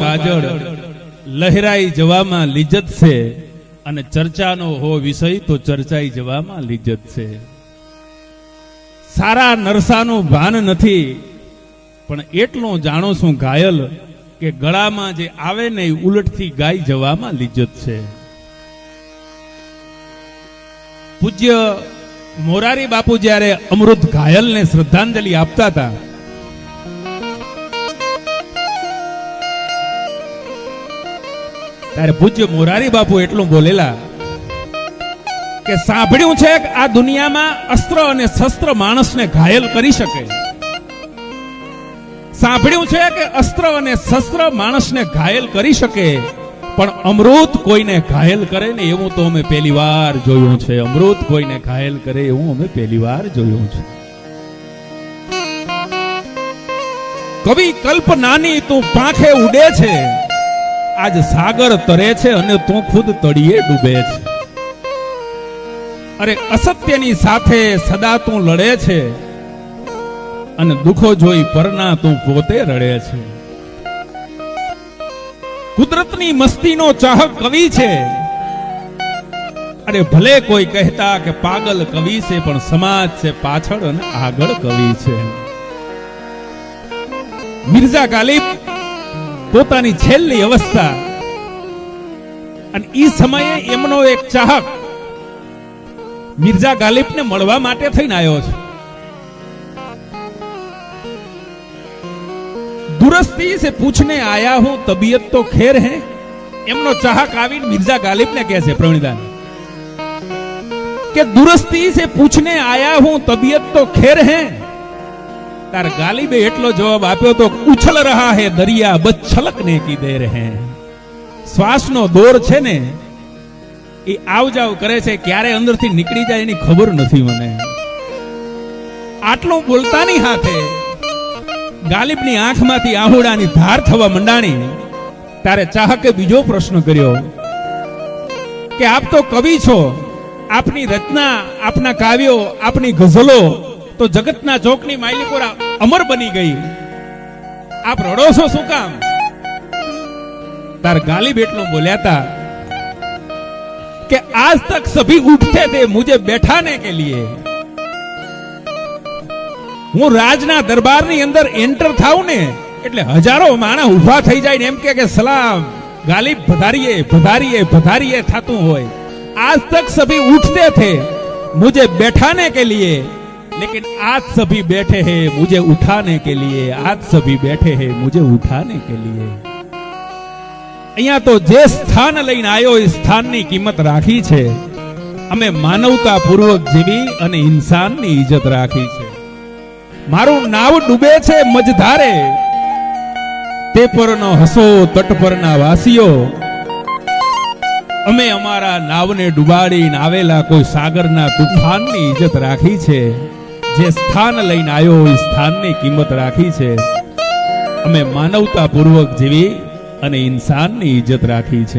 કાજળ લહેરાઈ જવામાં લિજ્જત છે, અને ચર્ચાનો હો વિષય તો ચર્ચાઈ જવામાં લિજ્જત છે. સારા નરસાનું ભાન નથી, પણ એટલું જાણો છું ઘાયલ કે ગળામાં જે આવે ને ઉલટથી ગાઈ જવામાં લિજ્જત છે. પૂજ્ય મોરારી બાપુ જ્યારે અમૃત ઘાયલને શ્રદ્ધાંજલિ આપતા હતા, ત્યારે પૂજ્ય મોરારી બાપુ એટલું બોલેલા કે સાંભળ્યું છે કે આ દુનિયામાં અસ્ત્ર અને શસ્ત્ર માણસને ઘાયલ કરી શકે. સાંભળ્યું છે કે અસ્ત્ર અને શસ્ત્ર માણસને ઘાયલ કરી શકે, પણ અમૃત કોઈને ઘાયલ કરે ને એવું તો અમે પહેલી વાર જોયું છે. અમૃત કોઈને ઘાયલ કરે એવું અમે પહેલી વાર જોયું છે. કવિ કલ્પનાની તું પાંખે ઉડે છે, આજ સાગર તરે છે અને તું ખુદ તળિયે ડૂબે છે. અરે અસત્યની સાથે સદા તું લડે છે, અને દુઃખો જોઈ પરના તું પોતે રડે છે. કુદરતની મસ્તીનો ચાહક કવિ છે. અરે ભલે કોઈ કહેતા કે પાગલ કવિ છે, પણ સમાજ છે પાછળ અને આગળ કવિ છે. મિર્ઝા ગાલિબ પોતાની છેલ્લી અવસ્થા, અને એ સમયે એમનો એક ચાહક મિર્ઝા ગાલિબને મળવા માટે થઈને આવ્યો છે. दुरस्ती से पूछने आया हूं तबीयत तो खैर है, एमनो चाहक आवीने मिर्जा गालिब ने कहसे प्रवीणदान के दुरस्ती से पूछने आया हूं तबीयत तो खैर है. तार गालिबे एटलो जवाब आप्यो तो उछल रहा है दरिया बस छलकने की देर है. श्वासनो दौर छे ने ए आव जाव करे छे, क्यारे अंदरथी નીકળી જાય એની ખબર નથી મને. આટલું બોલતાની હાથે ગાલિબની આંખમાંથી આહુડાની ધાર થવા મંડાણી. ત્યારે ચાહકે બીજો પ્રશ્ન કર્યો કે આપ તો કવિ છો, આપની રચના, આપના કાવ્યો, આપની ગઝલો તો જગતના ચોકની માલિકોરા અમર બની ગઈ. આપ રડો છો શું કામ? તાર ગાલિબ એટલું બોલ્યા હતા કે આજ તક સભી ઉઠતે थे मुझे बैठाने के लिए. હું રાજના દરબારની અંદર એન્ટર થાઉં ને એટલે હજારો માણસ ઉભા થઈ જાય ને એમ કે સલામ ગાલિબ પધારીએ પધારીએ પધારીએ થાતું હોય. आज तक सभी उठते थे मुझे बैठाने के लिए, लेकिन आज सभी बैठे हैं मुझे उठाने के लिए. आज सभी बैठे हैं मुझे उठाने के लिए. અહીંયા તો જે સ્થાન લઈને આવ્યો એ સ્થાનની કિંમત રાખી છે. અમે માનવતા પૂર્વક જીવી અને ઇન્સાનની ઇજ્જત રાખી છે. મારું નાવ ડૂબે છે મજધારે, તે પરનો હસો તટ પરના વાસીઓ. અમે અમારા નાવને ડૂબાડીને આવેલા કોઈ સાગરના તુફાનની ઇજ્જત રાખી છે. જે સ્થાન લઈને આવ્યો એ સ્થાનની કિંમત રાખી છે. અમે માનવતા પૂર્વક જીવી અને ઇન્સાનની ઇજ્જત રાખી છે.